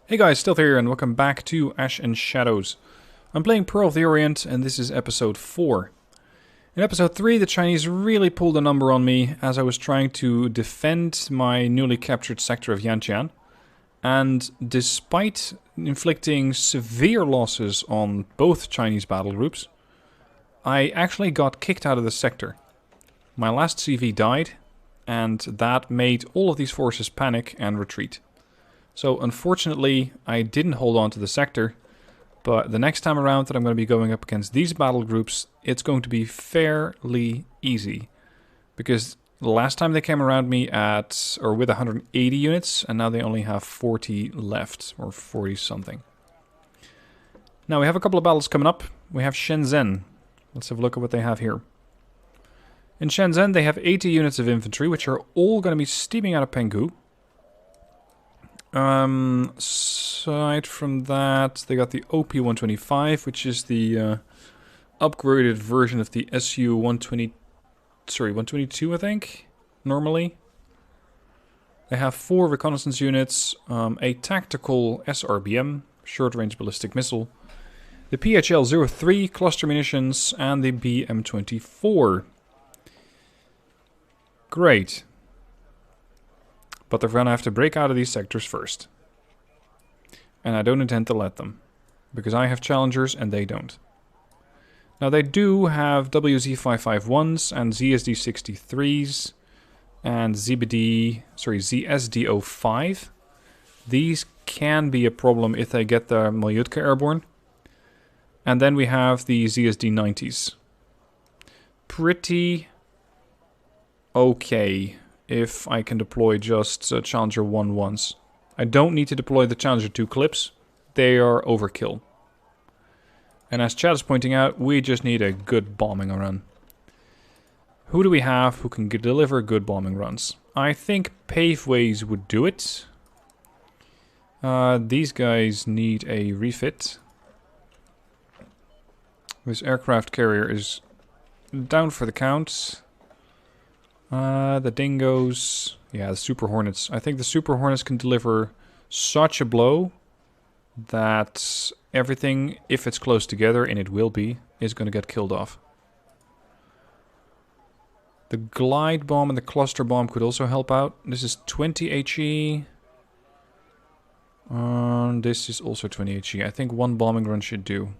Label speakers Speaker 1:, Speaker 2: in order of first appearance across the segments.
Speaker 1: Hey guys, Stealth here and welcome back to Ash and Shadows. I'm playing Pearl of the Orient and this is episode 4. In episode 3 the Chinese really pulled a number on me as I was trying to defend my newly captured sector of Yantian. And despite inflicting severe losses on both Chinese battle groups, I actually got kicked out of the sector. My last CV died and that made all of these forces panic and retreat. So unfortunately, I didn't hold on to the sector, but the next time around that I'm going to be going up against these battle groups, it's going to be fairly easy. Because the last time they came around me with 180 units, and now they only have 40 left, or 40 something. Now we have a couple of battles coming up. We have Shenzhen. Let's have a look at what they have here. In Shenzhen they have 80 units of infantry, which are all going to be steaming out of Penghu. Aside from that, they got the OP-125, which is the upgraded version of the SU-120, 122, I think, normally. They have 4 reconnaissance units, a tactical SRBM, short-range ballistic missile, the PHL-03 cluster munitions, and the BM-24. Great. But they're going to have to break out of these sectors first. And I don't intend to let them. Because I have challengers and they don't. Now they do have WZ551s and ZSD63s and ZSD05. These can be a problem if they get the Malyutka airborne. And then we have the ZSD90s. Pretty okay. If I can deploy just Challenger 1 once. I don't need to deploy the Challenger 2 clips. They are overkill. And as Chad is pointing out, we just need a good bombing run. Who do we have who can deliver good bombing runs? I think Paveways would do it. These guys need a refit. This aircraft carrier is down for the count. The Dingoes, yeah, the Super Hornets. I think the Super Hornets can deliver such a blow that everything, if it's close together, and it will be, is going to get killed off. The Glide Bomb and the Cluster Bomb could also help out. This is 20 HE. This is also 20 HE. I think one bombing run should do.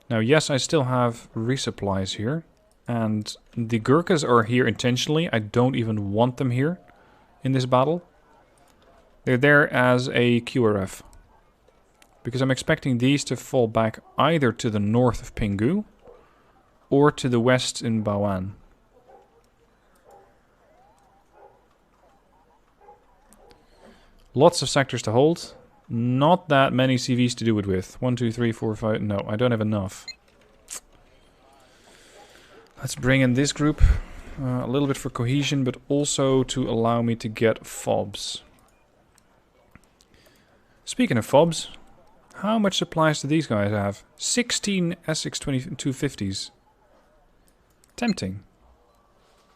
Speaker 1: Now, yes, I still have resupplies here. And the Gurkhas are here intentionally. I don't even want them here in this battle. They're there as a QRF. Because I'm expecting these to fall back either to the north of Penghu or to the west in Baoan. Lots of sectors to hold. Not that many CVs to do it with. 1, 2, 3, 4, 5. No, I don't have enough. Let's bring in this group, a little bit for cohesion, but also to allow me to get FOBs. Speaking of FOBs, how much supplies do these guys have? 16 SX-250s. Tempting.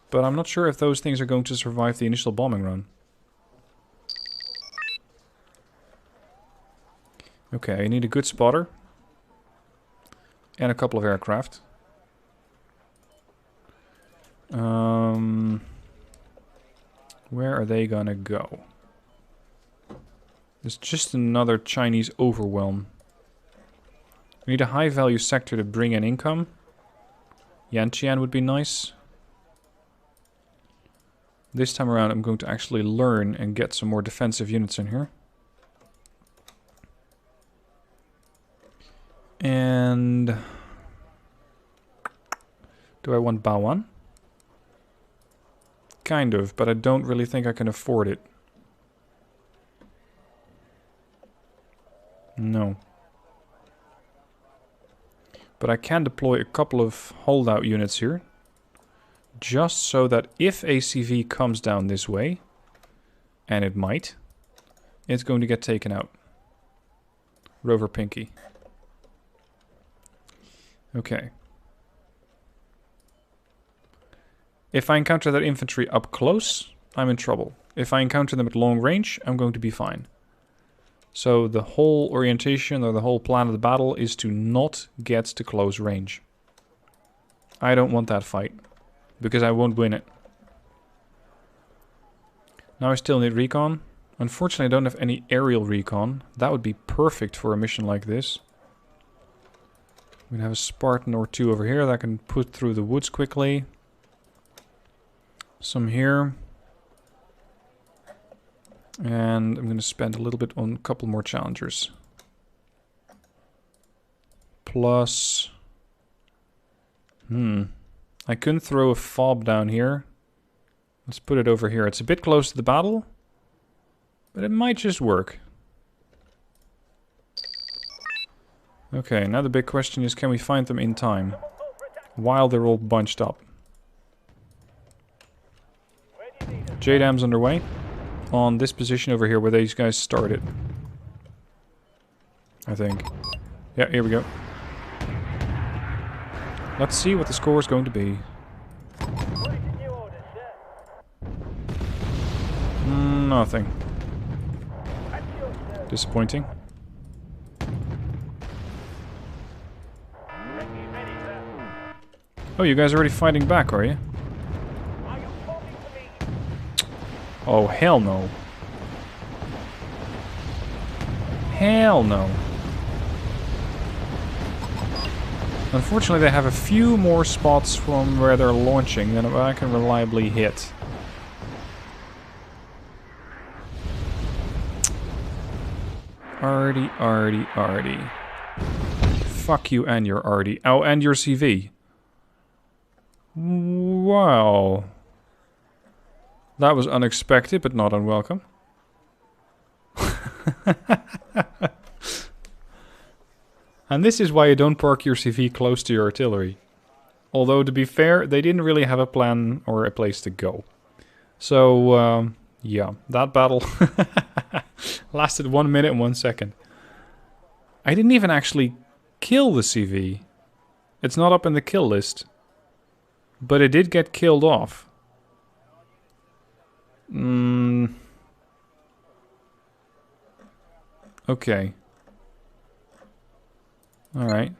Speaker 1: But I'm not sure if those things are going to survive the initial bombing run. Okay, I need a good spotter. And a couple of aircraft. Where are they gonna go? There's just another Chinese overwhelm. We need a high value sector to bring in income. Yantian would be nice. This time around I'm going to actually learn and get some more defensive units in here. And do I want Baoan? Kind of, but I don't really think I can afford it. No. But I can deploy a couple of holdout units here. Just so that if a CV comes down this way, and it might, it's going to get taken out. Rover Pinky. Okay. If I encounter that infantry up close, I'm in trouble. if I encounter them at long range, I'm going to be fine. So the whole orientation or the whole plan of the battle is to not get to close range. I don't want that fight, because I won't win it. Now I still need recon. Unfortunately, I don't have any aerial recon. That would be perfect for a mission like this. We have a Spartan or two over here that I can put through the woods quickly. Some here. And I'm going to spend a little bit on a couple more challengers. Plus... I couldn't throw a fob down here. Let's put it over here. It's a bit close to the battle, but it might just work. Okay, now the big question is, can we find them in time? While they're all bunched up. J-Dam's underway. On this position over here where these guys started. I think. Yeah, here we go. Let's see what the score is going to be. Nothing. Disappointing. Oh, you guys are already fighting back, are you? Oh, hell no. Hell no. Unfortunately, they have a few more spots from where they're launching than I can reliably hit. Arty, arty, arty. Fuck you and your arty. Oh, and your CV. Wow. That was unexpected, but not unwelcome. And this is why you don't park your CV close to your artillery. Although, to be fair, they didn't really have a plan or a place to go. So, yeah, that battle lasted 1 minute and 1 second. I didn't even actually kill the CV. It's not up in the kill list. But it did get killed off. Okay. Alright.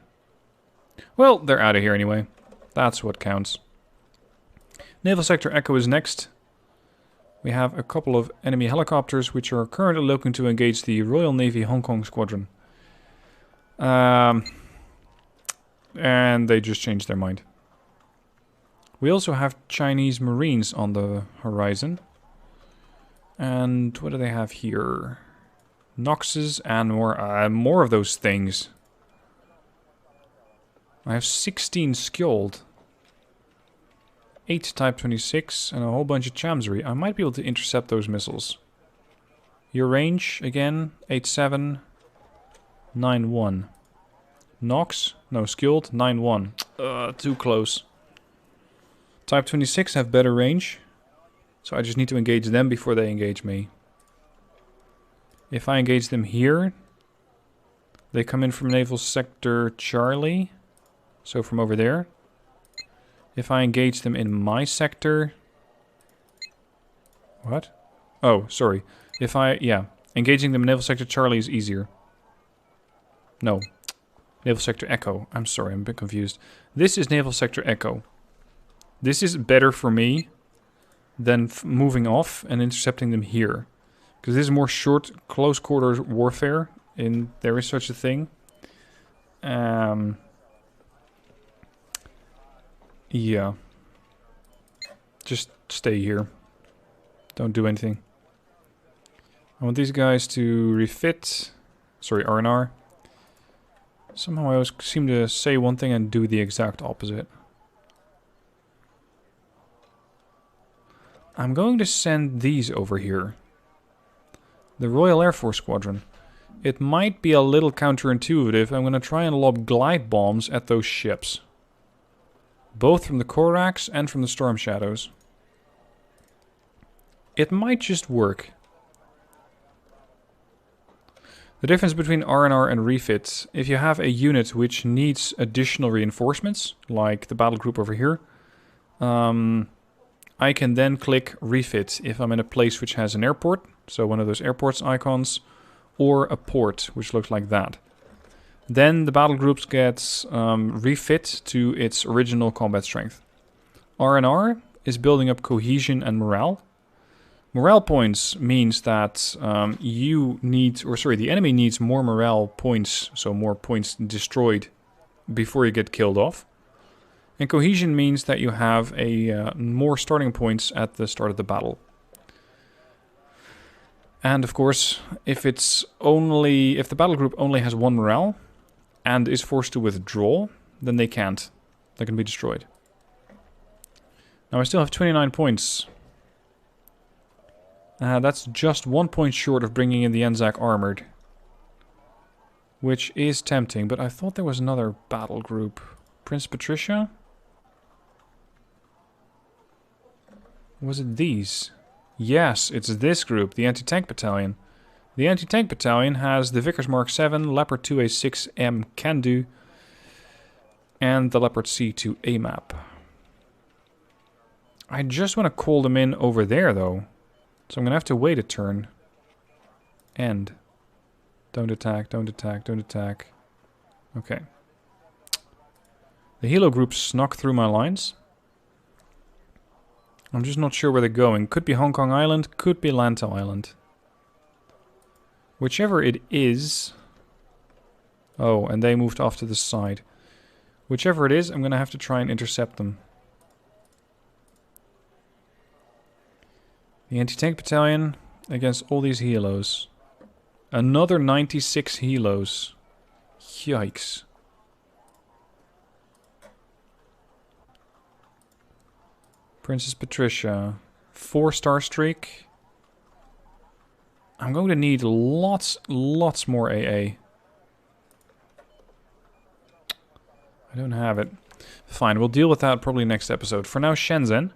Speaker 1: Well, they're out of here anyway. That's what counts. Naval Sector Echo is next. We have a couple of enemy helicopters which are currently looking to engage the Royal Navy Hong Kong Squadron. And they just changed their mind. We also have Chinese Marines on the horizon. And what do they have here? Noxes and more of those things. I have 16 skilled. 8 Type 26 and a whole bunch of Chamsery. I might be able to intercept those missiles. Your range, again, 87, 91. Nox, no, skilled, 91. Too close. Type 26 have better range. So I just need to engage them before they engage me. If I engage them here, they come in from Naval Sector Charlie. So from over there. If I engage them in my sector... What? Oh, sorry. If I... Yeah. Engaging them in Naval Sector Charlie is easier. No. Naval Sector Echo. I'm sorry, I'm a bit confused. This is Naval Sector Echo. This is better for me than moving off and intercepting them here. Because this is more short, close quarters warfare. And there is such a thing. Yeah. Just stay here. Don't do anything. I want these guys to refit. Sorry, R&R. Somehow I always seem to say one thing and do the exact opposite. I'm going to send these over here. The Royal Air Force Squadron. It might be a little counterintuitive. I'm going to try and lob glide bombs at those ships. Both from the Corax and from the Storm Shadows. It might just work. The difference between R&R and refit, if you have a unit which needs additional reinforcements, like the battle group over here, I I can then click refit if I'm in a place which has an airport, so one of those airports icons, or a port, which looks like that. Then the battle groups gets refit to its original combat strength. R&R is building up cohesion and morale. Morale points means that the enemy needs more morale points, so more points destroyed before you get killed off. And cohesion means that you have more starting points at the start of the battle. And of course, if the battle group only has one morale and is forced to withdraw, then they can't. They can be destroyed. Now I still have 29 points. That's just 1 point short of bringing in the Anzac Armored. Which is tempting, but I thought there was another battle group. Prince Patricia? Was it these? Yes, it's this group, the Anti-Tank Battalion. The Anti-Tank Battalion has the Vickers Mark 7, Leopard 2A6M Can-Do, and the Leopard C2 AMAP. I just want to call them in over there, though. So I'm going to have to wait a turn. End. Don't attack, don't attack, don't attack. Okay. The Helo group snuck through my lines. I'm just not sure where they're going. Could be Hong Kong Island, could be Lanto Island. Whichever it is... Oh, and they moved off to the side. Whichever it is, I'm going to have to try and intercept them. The Anti-Tank Battalion against all these Helos. Another 96 Helos. Yikes. Princess Patricia. 4-star streak. I'm going to need lots more AA. I don't have it. Fine, we'll deal with that probably next episode. For now, Shenzhen.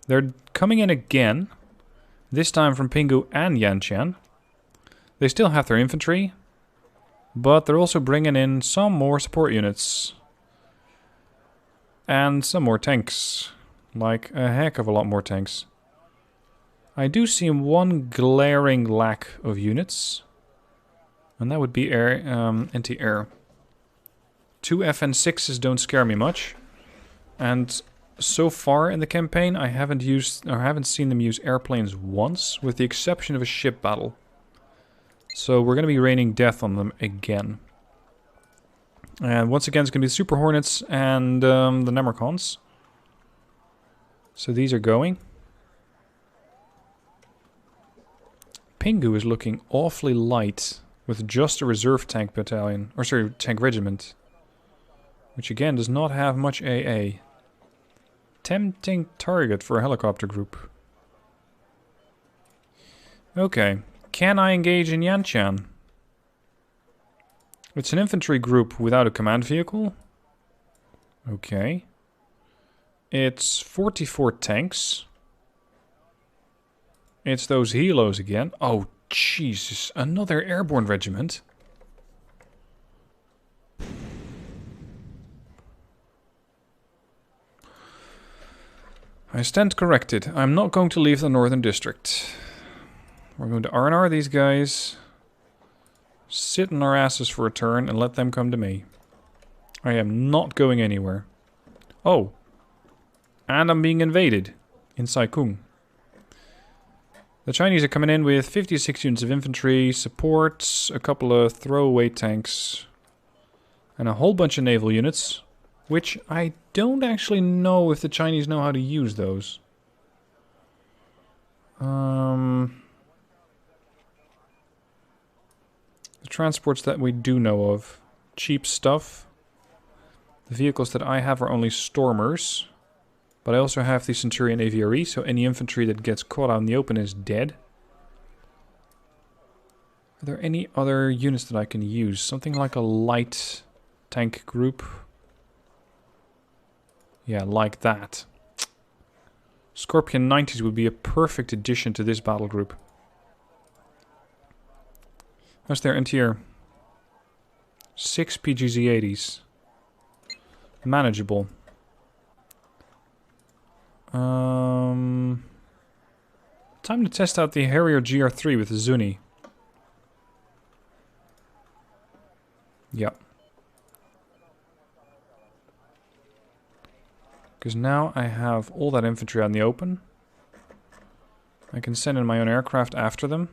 Speaker 1: They're coming in again. This time from Pingu and Yantian. They still have their infantry. But they're also bringing in some more support units. And some more tanks. Like a heck of a lot more tanks. I do see one glaring lack of units. And that would be anti-air. 2 FN6s don't scare me much. And so far in the campaign I haven't seen them use airplanes once, with the exception of a ship battle. So we're going to be raining death on them again. And once again it's going to be the Super Hornets and the Nemricons. So these are going. Pingu is looking awfully light with just a reserve tank battalion, or sorry, tank regiment. Which again does not have much AA. Tempting target for a helicopter group. Okay, can I engage in Yantian? It's an infantry group without a command vehicle. Okay. It's 44 tanks. It's those Helos again. Oh, Jesus. Another airborne regiment. I stand corrected. I'm not going to leave the Northern District. We're going to R&R these guys. Sit on our asses for a turn and let them come to me. I am not going anywhere. Oh. And I'm being invaded in Saikung. The Chinese are coming in with 56 units of infantry, supports, a couple of throwaway tanks, and a whole bunch of naval units, which I don't actually know if the Chinese know how to use those. The transports that we do know of. Cheap stuff. The vehicles that I have are only Stormers. But I also have the Centurion AVRE, so any infantry that gets caught out in the open is dead. Are there any other units that I can use? Something like a light tank group. Yeah, like that. Scorpion 90s would be a perfect addition to this battle group. How's their interior? 6 PGZ-80s. Manageable. Time to test out the Harrier GR3 with the Zuni. Yep. Because now I have all that infantry out in the open. I can send in my own aircraft after them.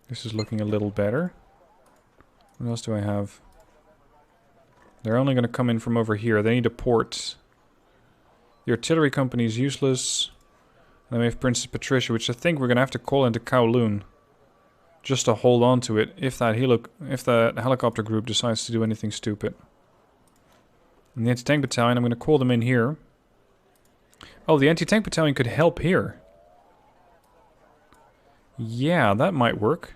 Speaker 1: This is looking a little better. What else do I have? They're only going to come in from over here. They need a port. The artillery company is useless. And then we have Princess Patricia, which I think we're going to have to call into Kowloon. Just to hold on to it if that helicopter group decides to do anything stupid. And the anti-tank battalion, I'm going to call them in here. Oh, the anti-tank battalion could help here. Yeah, that might work.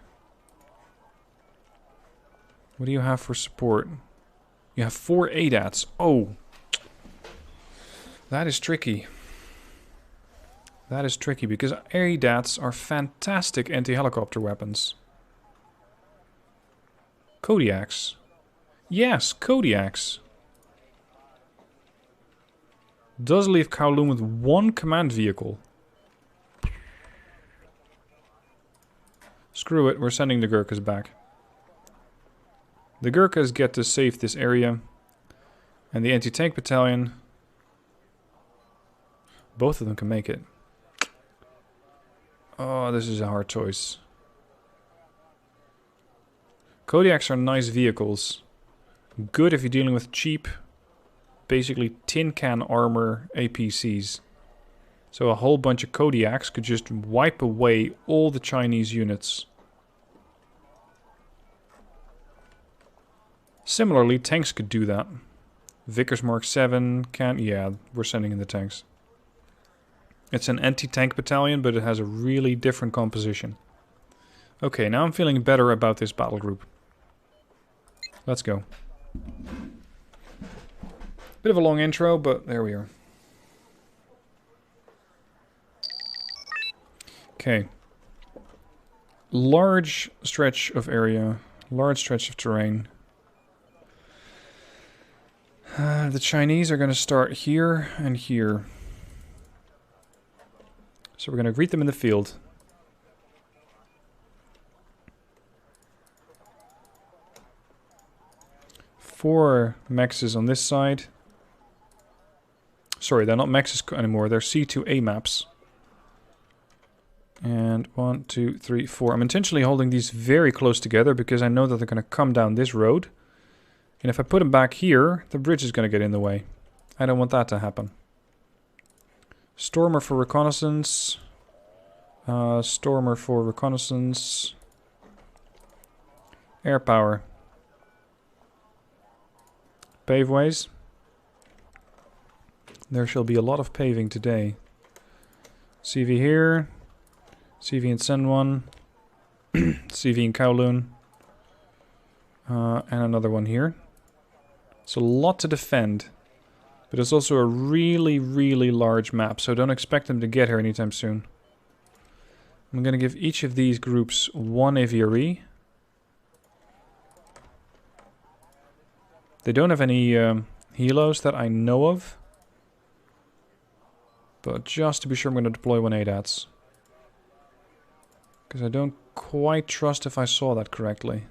Speaker 1: What do you have for support? You have 4 ADATs. Oh. That is tricky. That is tricky because ADATs are fantastic anti-helicopter weapons. Kodiaks. Yes, Kodiaks. Does leave Kowloon with 1 command vehicle. Screw it, we're sending the Gurkhas back. The Gurkhas get to save this area. And the anti-tank battalion... Both of them can make it. Oh, this is a hard choice. Kodiaks are nice vehicles. Good if you're dealing with cheap, basically tin can armor APCs. So a whole bunch of Kodiaks could just wipe away all the Chinese units. Similarly, tanks could do that. Vickers Mark 7 can... Yeah, we're sending in the tanks. It's an anti-tank battalion, but it has a really different composition. Okay, now I'm feeling better about this battle group. Let's go. Bit of a long intro, but there we are. Okay. Large stretch of area. Large stretch of terrain. The Chinese are going to start here and here. So we're going to greet them in the field. Four Mexes on this side. Sorry, they're not Mexes anymore. They're C2A maps. And 1, 2, 3, 4. I'm intentionally holding these very close together because I know that they're going to come down this road. And if I put them back here, the bridge is going to get in the way. I don't want that to happen. Stormer for reconnaissance. Stormer for reconnaissance. Air power. Paveways. There shall be a lot of paving today. CV here. CV in Senwan. CV in Kowloon. And another one here. It's a lot to defend. But it's also a really, really large map, so don't expect them to get here anytime soon. I'm going to give each of these groups 1 aviary. They don't have any helos that I know of. But just to be sure, I'm going to deploy 1 ADATs. Because I don't quite trust if I saw that correctly.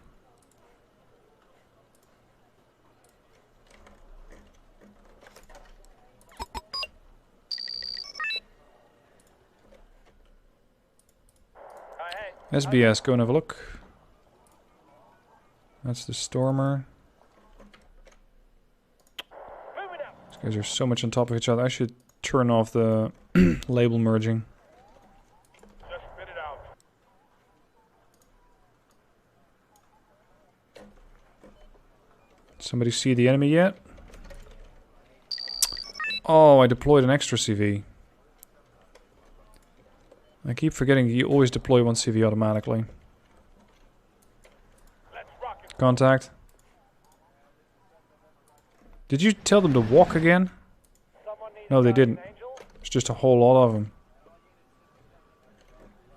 Speaker 1: SBS, go and have a look. That's the Stormer. These guys are so much on top of each other. I should turn off the label merging.
Speaker 2: Just spit it out.
Speaker 1: Somebody see the enemy yet? Oh, I deployed an extra CV. I keep forgetting you always deploy 1 CV automatically. Contact. Did you tell them to walk again? No, they didn't. It's just a whole lot of them.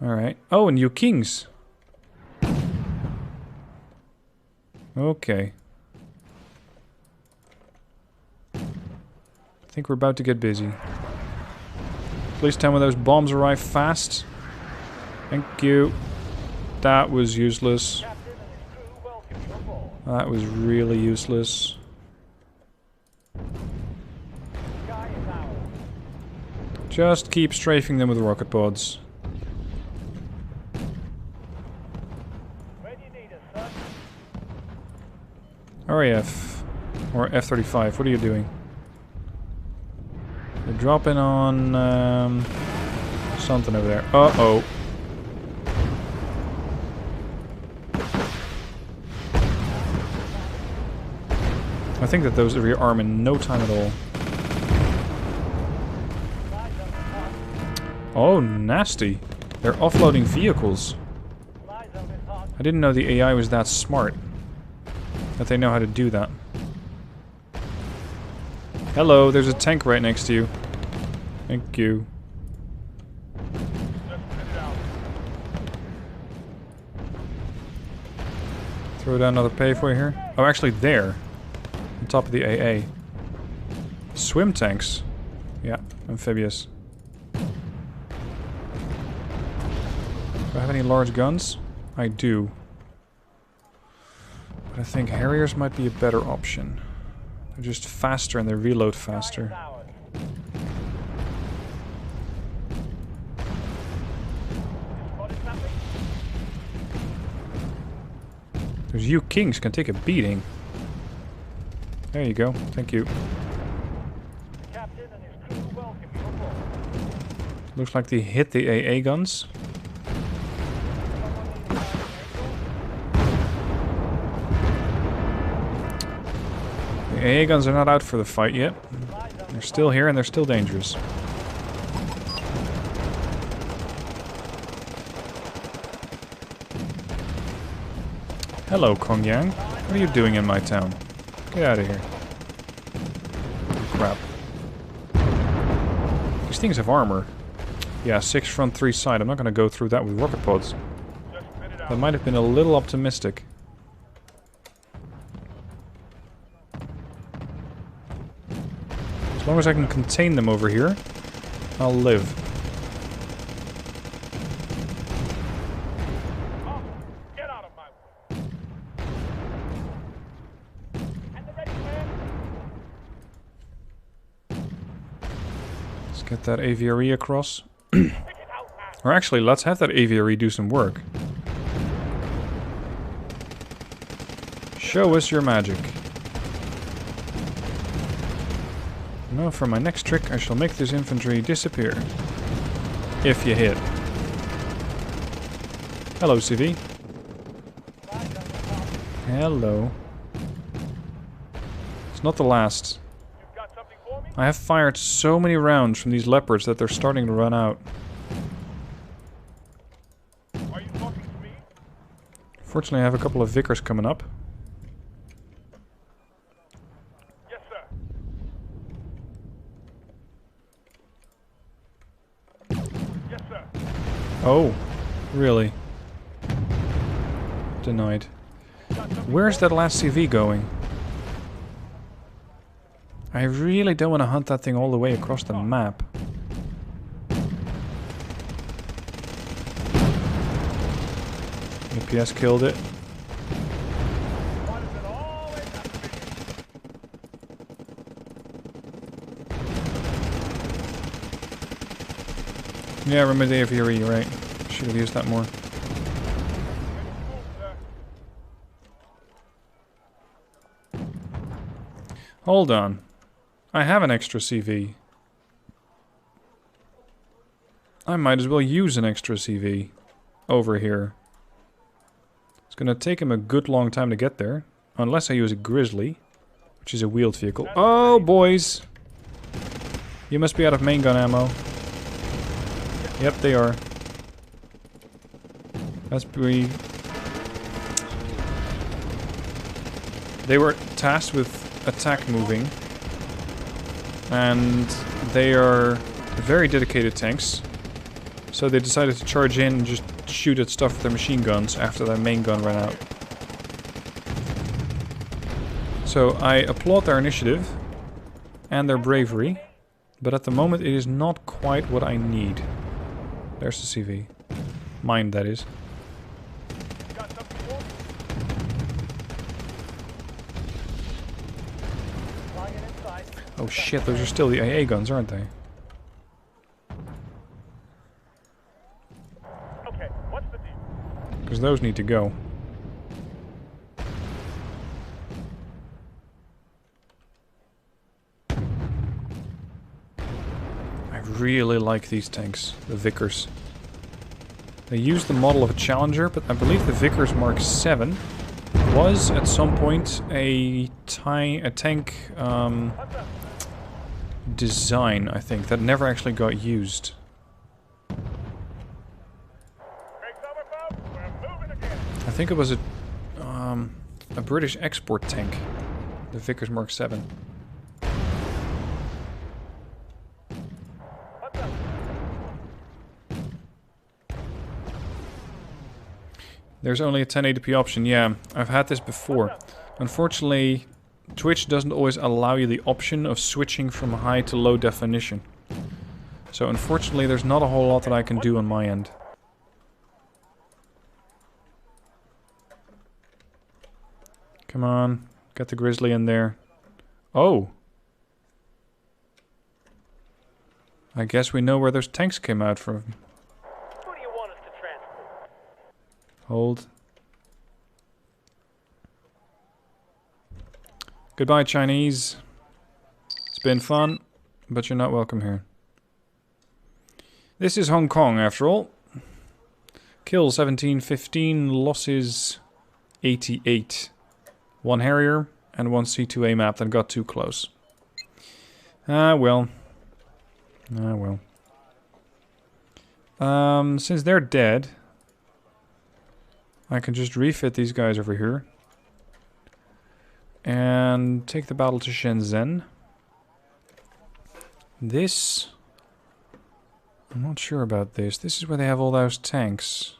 Speaker 1: Alright. Oh, and you kings. Okay. think we're about to get busy. Please tell me those bombs arrive fast. Thank you. That was useless. That was really useless. Just keep strafing them with rocket pods. RAF. Or F-35, what are you doing? They're dropping on something over there. Uh-oh. I think that those rearm in no time at all. Oh, nasty. They're offloading vehicles. I didn't know the AI was that smart. That they know how to do that. Hello, there's a tank right next to you. Thank you. Throw down another payphone here. Oh, actually there. On top of the AA. Swim tanks. Yeah, amphibious. Do I have any large guns? I do. But I think Harriers might be a better option. They're just faster and they reload faster. Those you kings can take a beating. There you go. Thank you. Looks like they hit the AA guns. The AA guns are not out for the fight yet. They're still here and they're still dangerous. Hello, Kongyang. What are you doing in my town? Get out of here. Crap. These things have armor. Yeah, 6 front, 3 side. I'm not going to go through that with rocket pods. That might have been a little optimistic. As long as I can contain them over here, I'll live. Let's get that aviary across. Or actually, let's have that aviary do some work. Show us your magic. Now for my next trick, I shall make this infantry disappear. If you hit. Hello, CV. Hello. It's not the last. I have fired so many rounds from these leopards that they're starting to run out.
Speaker 2: Are you talking to me?
Speaker 1: Fortunately, I have a couple of Vickers coming up.
Speaker 2: Yes, sir. Yes, sir.
Speaker 1: Oh, really? Denied. Where's that last CV going? I really don't want to hunt that thing all the way across the map. APS killed it. Yeah, remember the aviary, you're right. Should have used that more. Hold on. I have an extra CV. I might as well use an extra CV over here. It's gonna take him a good long time to get there. Unless I use a Grizzly, which is a wheeled vehicle. Oh, boys! You must be out of main gun ammo. Yep, they are. That's pretty... They were tasked with attack moving. And they are very dedicated tanks. So they decided to charge in and just shoot at stuff with their machine guns after their main gun ran out. So I applaud their initiative. and their bravery. But at the moment it is not quite what I need. There's the CV. Mine, that is.
Speaker 2: Got something for me?
Speaker 1: Oh shit, those are still the AA guns, aren't they?
Speaker 2: Okay, what's the deal?
Speaker 1: Because those need to go. I really like these tanks, the Vickers. They use the model of a Challenger, but I believe the Vickers Mark 7 was at some point a tank design, I think, that never actually got used.
Speaker 2: Breaks over, folks. We're moving again.
Speaker 1: I think it was a British export tank, the Vickers Mark 7.
Speaker 2: What's up?
Speaker 1: There's only a 1080p option, yeah. I've had this before. Unfortunately, Twitch doesn't always allow you the option of switching from high to low definition. So unfortunately, there's not a whole lot that I can do on my end. Come on, get the Grizzly in there. Oh! I guess we know where those tanks came out from.
Speaker 2: Who do you want us to transport?
Speaker 1: Hold. Goodbye, Chinese. It's been fun, but you're not welcome here. This is Hong Kong, after all. Kills 1715, losses 88. One Harrier and one C2A map that got too close. Ah, well. Ah, well. Since they're dead, I can just refit these guys over here. And take the battle to Shenzhen. This... I'm not sure about this. This is where they have all those tanks.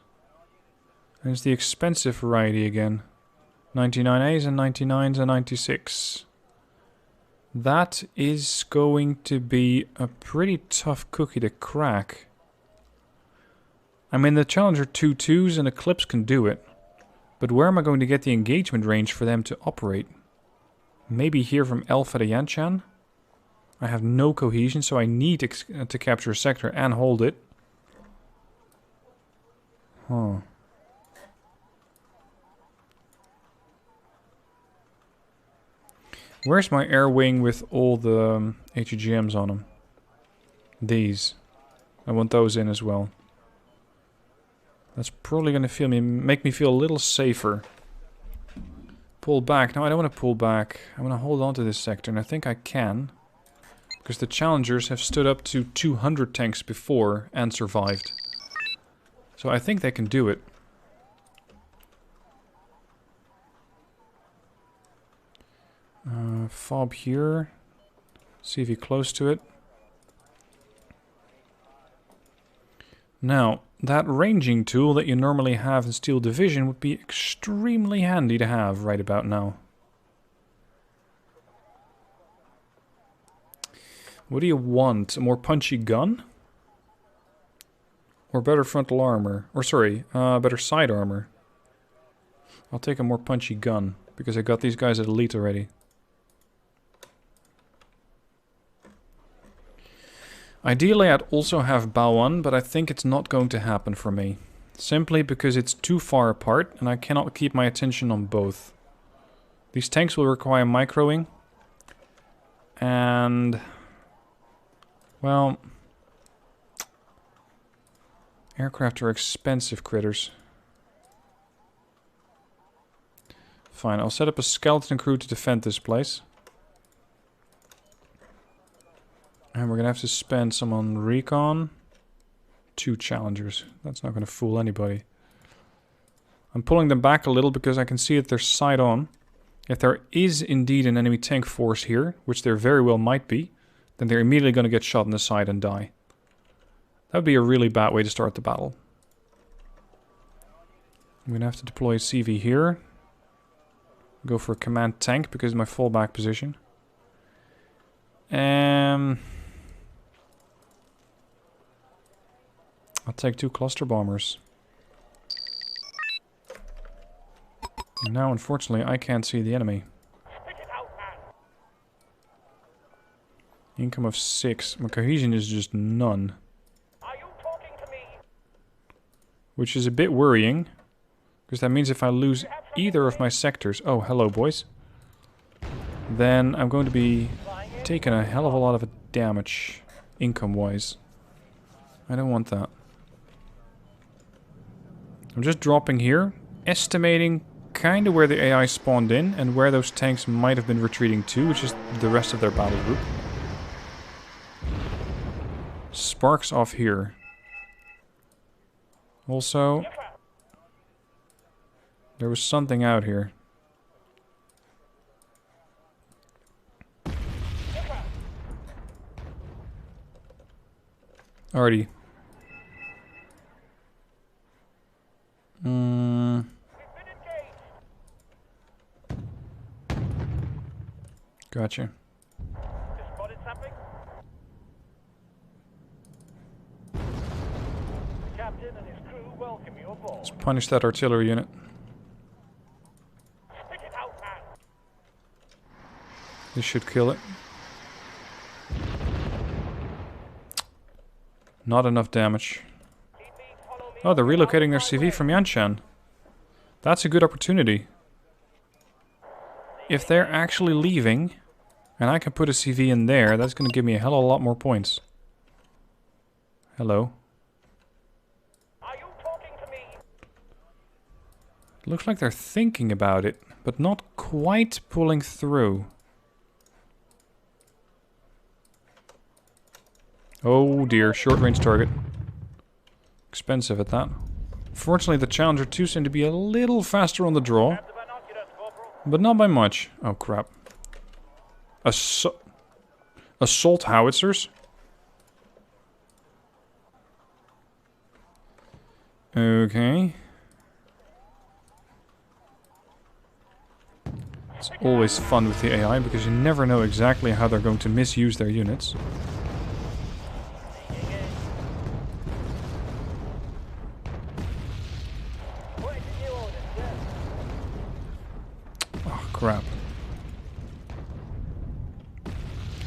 Speaker 1: And it's the expensive variety again. 99As and 99s and 96. That is going to be a pretty tough cookie to crack. I mean, the Challenger 2.2s and Eclipse can do it. But where am I going to get the engagement range for them to operate? Maybe here from Alpha to Yanshan? I have no cohesion, so I need to capture a sector and hold it. Huh. Where's my air wing with all the HEGMs on them? These. I want those in as well. That's probably going to make me feel a little safer. Pull back. No, I don't want to pull back. I want to hold on to this sector, and I think I can. Because the Challengers have stood up to 200 tanks before and survived. So I think they can do it. Fob here. See if you're close to it. Now, that ranging tool that you normally have in Steel Division would be extremely handy to have right about now. What do you want? A more punchy gun? Or better frontal armor? Or sorry, better side armor. I'll take a more punchy gun, because I got these guys at elite already. Ideally, I'd also have Baoan, but I think it's not going to happen for me. Simply because it's too far apart, and I cannot keep my attention on both. These tanks will require microing. And... well... aircraft are expensive critters. Fine, I'll set up a skeleton crew to defend this place. And we're gonna have to spend some on recon. 2 Challengers. That's not gonna fool anybody. I'm pulling them back a little because I can see that they're side on. If there is indeed an enemy tank force here, which there very well might be, then they're immediately gonna get shot in the side and die. That would be a really bad way to start the battle. I'm gonna have to deploy a CV here. Go for a command tank because of my fallback position. I'll take 2 cluster bombers. And now, unfortunately, I can't see the enemy. Income of 6. My cohesion is just none.
Speaker 2: Are you talking to me?
Speaker 1: Which is a bit worrying. Because that means if I lose either of my sectors... Oh, hello, boys. Then I'm going to be taking a hell of a lot of damage, income-wise. I don't want that. I'm just dropping here, estimating kind of where the AI spawned in and where those tanks might have been retreating to, which is the rest of their battle group. Sparks off here. Also, there was something out here. Arty. Gotcha.
Speaker 2: Spotted something? The captain and his crew welcome you aboard.
Speaker 1: Let's punish that artillery unit.
Speaker 2: Stick it out, man.
Speaker 1: This should kill it. Not enough damage. Oh, they're relocating their CV from Yanshan. That's a good opportunity. If they're actually leaving, and I can put a CV in there, that's going to give me a hell of a lot more points. Hello.
Speaker 2: Are you talking to me?
Speaker 1: Looks like they're thinking about it, but not quite pulling through. Oh dear, short range target. Expensive at that. Fortunately, the Challenger 2 seemed to be a little faster on the draw. But not by much. Oh crap. Assault howitzers? Okay. It's always fun with the AI because you never know exactly how they're going to misuse their units. Crap.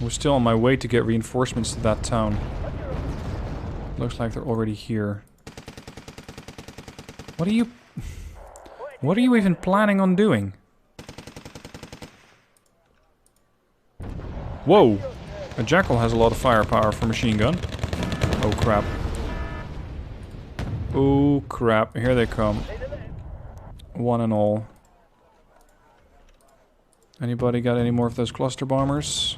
Speaker 1: We're still on my way to get reinforcements to that town. Looks like they're already here. What are you even planning on doing? Whoa! A Jackal has a lot of firepower for machine gun. Oh crap. Oh crap, here they come. One and all. Anybody got any more of those cluster bombers?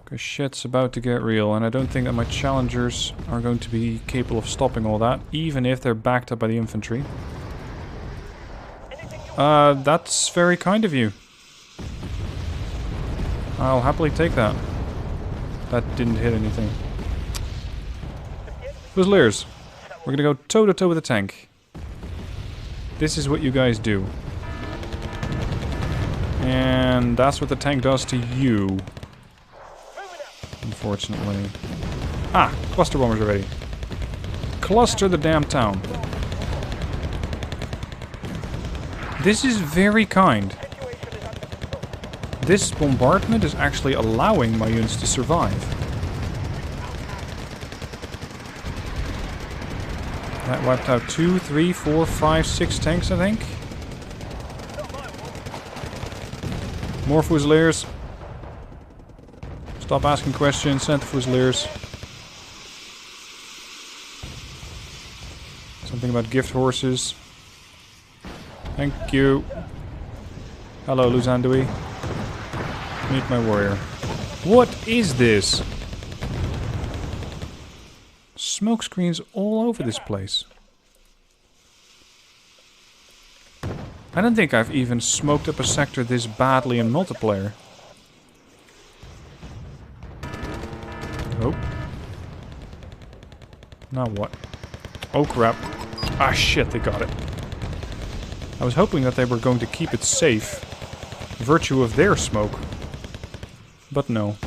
Speaker 1: Because shit's about to get real, and I don't think that my challengers are going to be capable of stopping all that, even if they're backed up by the infantry. That's very kind of you. I'll happily take that. That didn't hit anything. Fusiliers, we're gonna go toe-to-toe with the tank. This is what you guys do. And that's what the tank does to you. Unfortunately. Ah! Cluster bombers are ready. Cluster the damn town. This is very kind. This bombardment is actually allowing my units to survive. That wiped out 2, 3, 4, 5, 6 tanks, I think. More Fusiliers. Stop asking questions, send the Fusiliers. Something about gift horses. Thank you. Hello, Luzandui. Meet my warrior. What is this? Smoke screens all over this place. I don't think I've even smoked up a sector this badly in multiplayer. Oh. Now what? Oh crap. Ah shit, they got it. I was hoping that they were going to keep it safe. Virtue of their smoke. But no.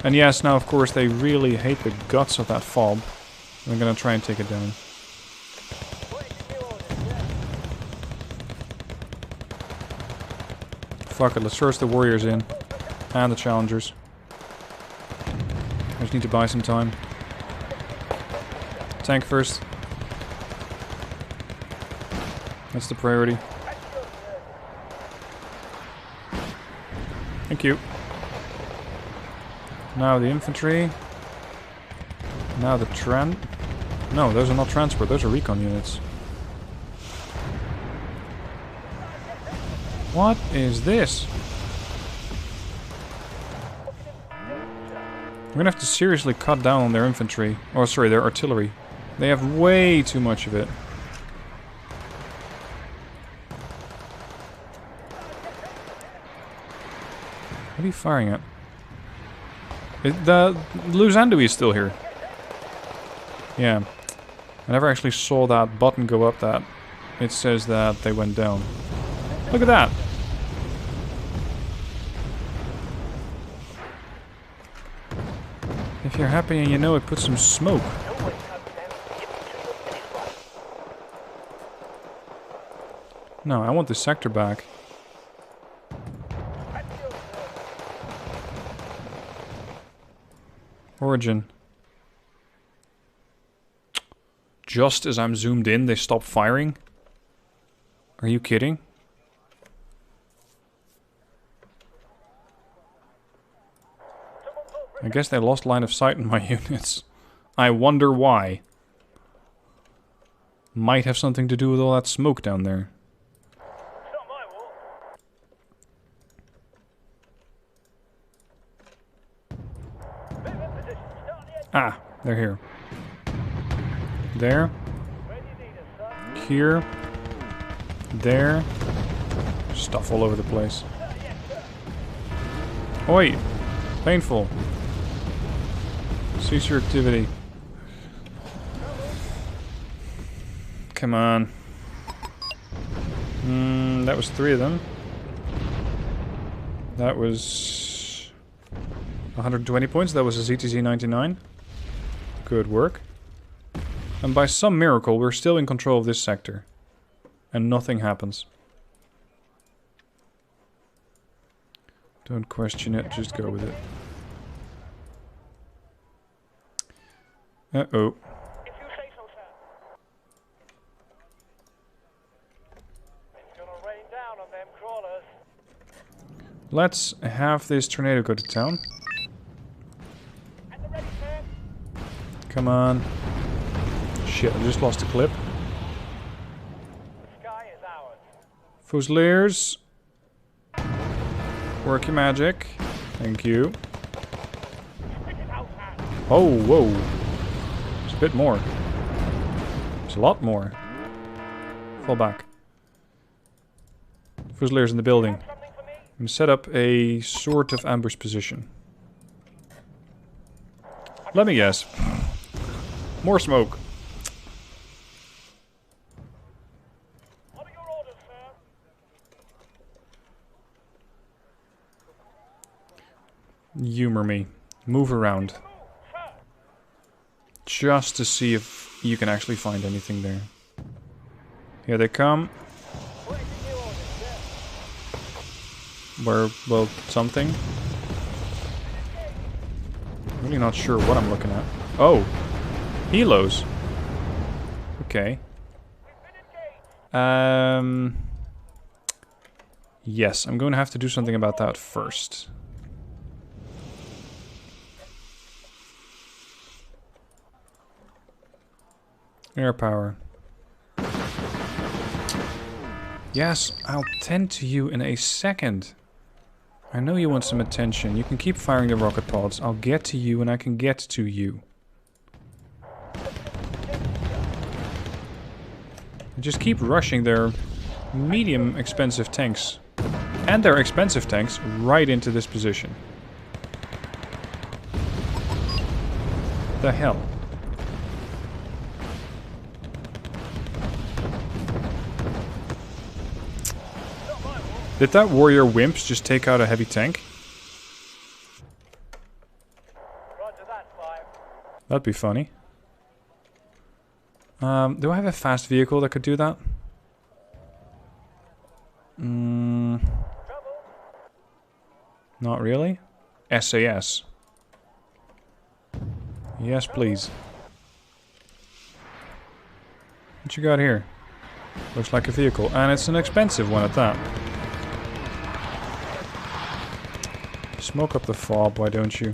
Speaker 1: And yes, now of course they really hate the guts of that fob. I'm gonna try and take it down. Fuck it, let's force the warriors in. And the challengers. I just need to buy some time. Tank first. That's the priority. Thank you. Now the infantry. Now the No, those are not transport, those are recon units. What is this? We're gonna have to seriously cut down on their infantry. Oh, sorry, their artillery. They have way too much of it. What are you firing at? The Luzandu is still here. Yeah. I never actually saw that button go up that. It says that they went down. Look at that! If you're happy and you know it, put some smoke. No, I want this sector back. Origin. Just as I'm zoomed in, they stop firing? Are you kidding? I guess they lost line of sight in my units. I wonder why. Might have something to do with all that smoke down there. Ah, they're here. There. Here. There. Stuff all over the place. Oi! Painful. Cease your activity. Come on. That was 3 of them. That was 120 points. That was a ZTZ 99. Good work. And by some miracle, we're still in control of this sector. And nothing happens. Don't question it, just go with it. Uh-oh.
Speaker 2: If you say so, sir. It's gonna rain down on them crawlers.
Speaker 1: Let's have this tornado go to town.
Speaker 2: And the ready, sir.
Speaker 1: Come on. Shit, I just lost a clip.
Speaker 2: The sky is ours.
Speaker 1: Fusiliers. Work your magic. Thank you.
Speaker 2: Stick it out, man.
Speaker 1: Oh, whoa. It's a bit more. It's a lot more. Fall back. Fusiliers in the building.
Speaker 2: Something for me?
Speaker 1: And set up a sort of ambush position. Let me guess. More smoke.
Speaker 2: What are your orders, sir?
Speaker 1: Humor me. Move around.
Speaker 2: Move, sir.
Speaker 1: Just to see if you can actually find anything there. Here they come.
Speaker 2: Waiting your orders, sir.
Speaker 1: Where, well, something. Really not sure what I'm looking at. Oh! Helos. Okay. Yes, I'm going to have to do something about that first. Air power. Yes, I'll tend to you in a second. I know you want some attention. You can keep firing the rocket pods. I'll get to you and I can get to you. Just keep rushing their medium expensive tanks. And their expensive tanks right into this position. The hell? Did that warrior wimps just take out a heavy tank? That'd be funny. Do I have a fast vehicle that could do that? Not really. SAS. Yes, please. What you got here? Looks like a vehicle, and it's an expensive one at that. Smoke up the fob, why don't you?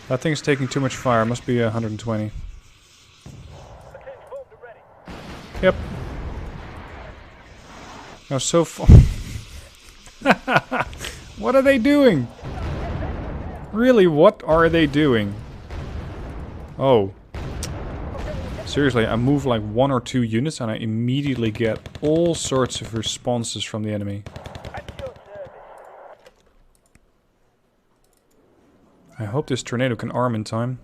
Speaker 1: That thing's taking too much fire, must be 120. Yep. Now so far... What are they doing? Really, what are they doing? Oh. Seriously, I move like 1 or 2 units and I immediately get all sorts of responses from the enemy. I hope this tornado can arm in time.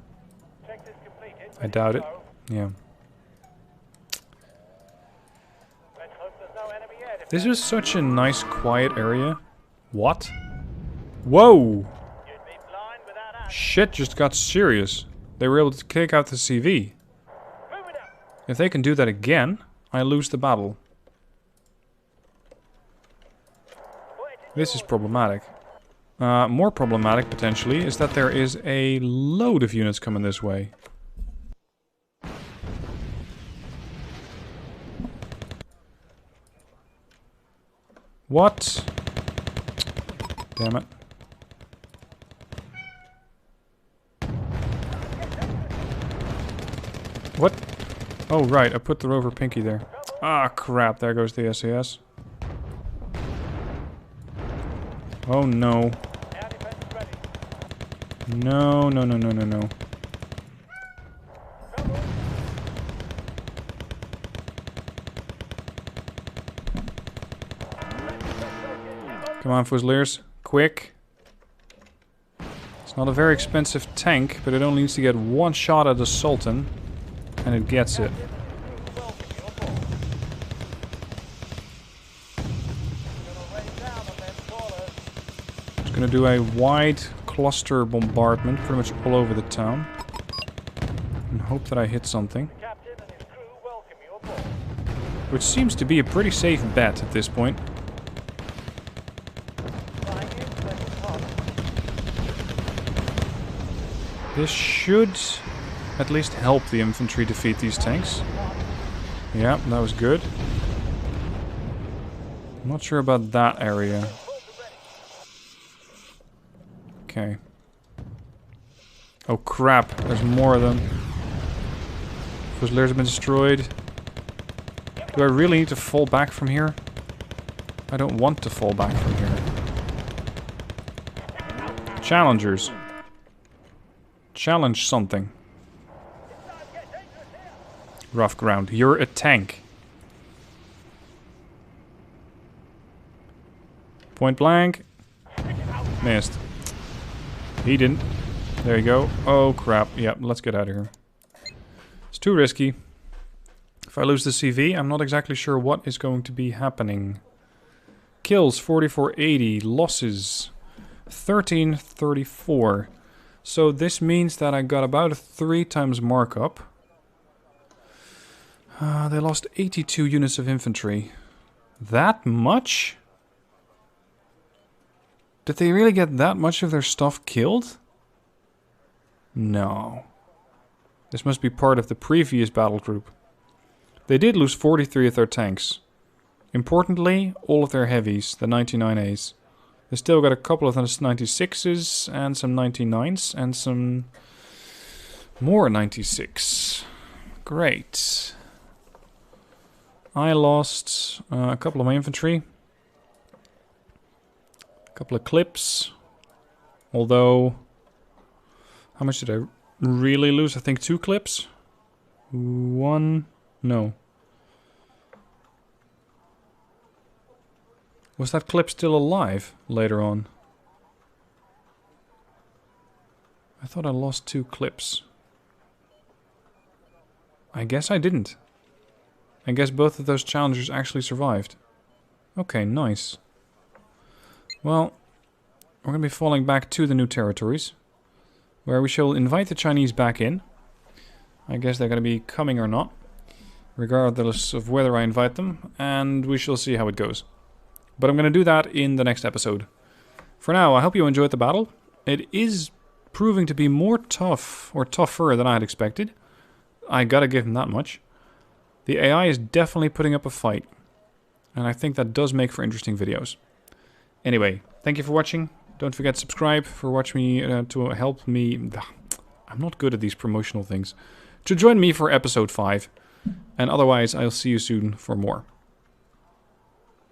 Speaker 1: I doubt it. Yeah. This is such a nice, quiet area. What? Whoa! Shit just got serious. They were able to take out the CV. If they can do that again, I lose the battle. This is problematic. More problematic, potentially, is that there is a load of units coming this way. What? Damn it. What? Oh, right, I put the rover pinky there. Ah, crap, there goes the SAS. Oh, no. No, no, no, no, no, no. Come on, Fusiliers. Quick. It's not a very expensive tank, but it only needs to get 1 shot at the Sultan. And it gets it. It's gonna do a wide cluster bombardment pretty much all over the town. And hope that I hit something. Which seems to be a pretty safe bet at this point. This should at least help the infantry defeat these tanks. Yeah, that was good. I'm not sure about that area. Okay. Oh crap, there's more of them. Fusiliers have been destroyed. Do I really need to fall back from here? I don't want to fall back from here. Challengers. Challenge something. Rough ground. You're a tank. Point blank. Missed. He didn't. There you go. Oh crap. Yep, let's get out of here. It's too risky. If I lose the CV, I'm not exactly sure what is going to be happening. Kills 4480. Losses 1334. So this means that I got about a 3 times markup. They lost 82 units of infantry. That much? Did they really get that much of their stuff killed? No. This must be part of the previous battle group. They did lose 43 of their tanks. Importantly, all of their heavies, the 99As. They still got a couple of the 96s and some 99s and some more 96. Great. I lost a couple of my infantry. A couple of clips. Although, how much did I really lose? I think 2 clips. 1, no. Was that clip still alive later on? I thought I lost 2 clips. I guess I didn't. I guess both of those challengers actually survived. Okay, nice. Well, we're going to be falling back to the new territories. where we shall invite the Chinese back in. I guess they're going to be coming or not, regardless of whether I invite them, and we shall see how it goes. But I'm going to do that in the next episode. For now, I hope you enjoyed the battle. It is proving to be more tough, or tougher than I had expected. I gotta give him that much. The AI is definitely putting up a fight, and I think that does make for interesting videos. Anyway, thank you for watching. Don't forget to subscribe for watching me to help me. I'm not good at these promotional things. To join me for episode 5, and otherwise I'll see you soon for more.